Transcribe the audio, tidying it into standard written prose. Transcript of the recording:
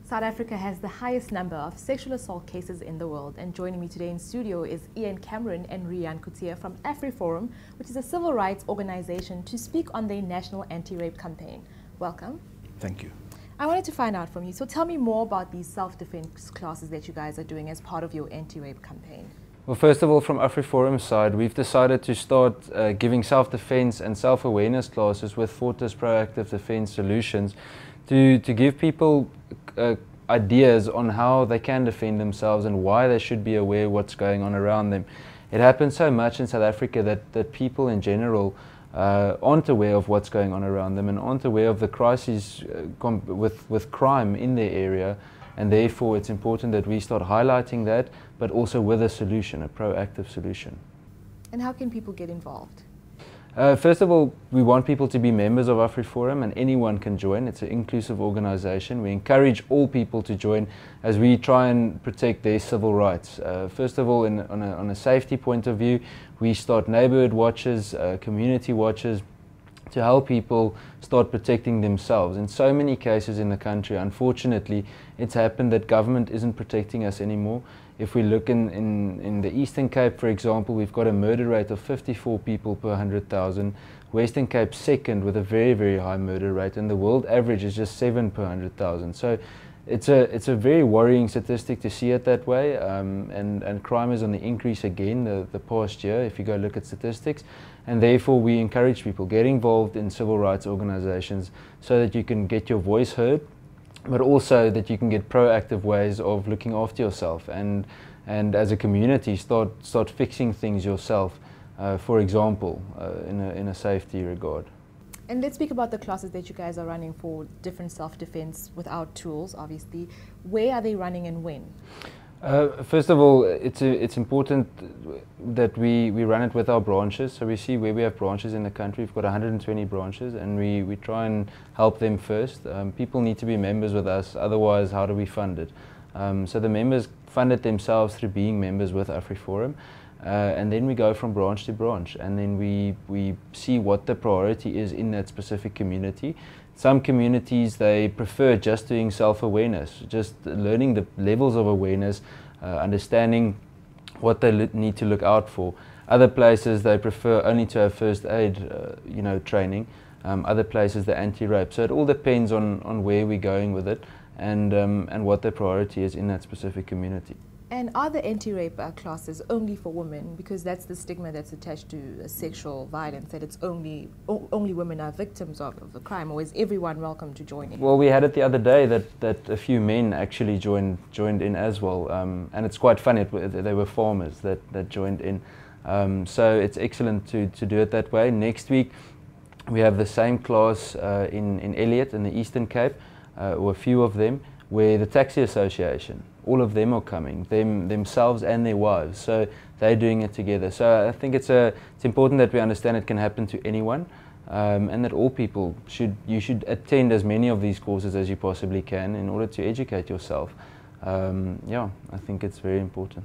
South Africa has the highest number of sexual assault cases in the world, and joining me today in studio is Ian Cameron and Rian Kutia from Afriforum, which is a civil rights organization, to speak on their national anti-rape campaign. Welcome. Thank you. I wanted to find out from you, so tell me more about these self-defense classes that you guys are doing as part of your anti-rape campaign. Well, first of all, from Afriforum's side, we've decided to start giving self-defense and self-awareness classes with Fortis Proactive Defense Solutions to give people ideas on how they can defend themselves and why they should be aware of what's going on around them. It happens so much in South Africa that people in general aren't aware of what's going on around them and aren't aware of the crises with crime in their area, and therefore it's important that we start highlighting that, but also with a solution, a proactive solution. And how can people get involved? First of all, we want people to be members of Afriforum, and anyone can join. It's an inclusive organization. We encourage all people to join as we try and protect their civil rights. First of all, on a safety point of view, we start neighborhood watches, community watches, to help people start protecting themselves. In so many cases in the country, unfortunately, it's happened that government isn't protecting us anymore. If we look in the Eastern Cape, for example, we've got a murder rate of 54 people per 100,000. Western Cape second with a very, very high murder rate, and the world average is just 7 per 100,000. So it's a very worrying statistic to see it that way, and crime is on the increase again the past year if you go look at statistics, and therefore we encourage people, get involved in civil rights organizations so that you can get your voice heard, but also that you can get proactive ways of looking after yourself and as a community start fixing things yourself, for example, in a safety regard. And let's speak about the classes that you guys are running for different self-defense without tools, obviously. Where are they running and when? First of all, it's important that we run it with our branches. So we see where we have branches in the country. We've got 120 branches, and we try and help them first. People need to be members with us, otherwise how do we fund it? So the members fund it themselves through being members with Afriforum. And then we go from branch to branch, and then we see what the priority is in that specific community. Some communities, they prefer just doing self-awareness, just learning the levels of awareness, understanding what they need to look out for. Other places, they prefer only to have first aid training. Other places, the anti-rape. So it all depends on where we're going with it and what the priority is in that specific community. And are the anti-rape classes only for women? Because that's the stigma that's attached to sexual violence, that it's only women are victims of the crime, or is everyone welcome to join in? Well, we had it the other day that a few men actually joined in as well, and it's quite funny, they were farmers that joined in. So it's excellent to do it that way. Next week we have the same class in Elliot in the Eastern Cape, or a few of them, where the Taxi Association, all of them are coming, themselves and their wives, so they're doing it together. So I think it's important that we understand it can happen to anyone, and that all people you should attend as many of these courses as you possibly can in order to educate yourself. Yeah, I think it's very important.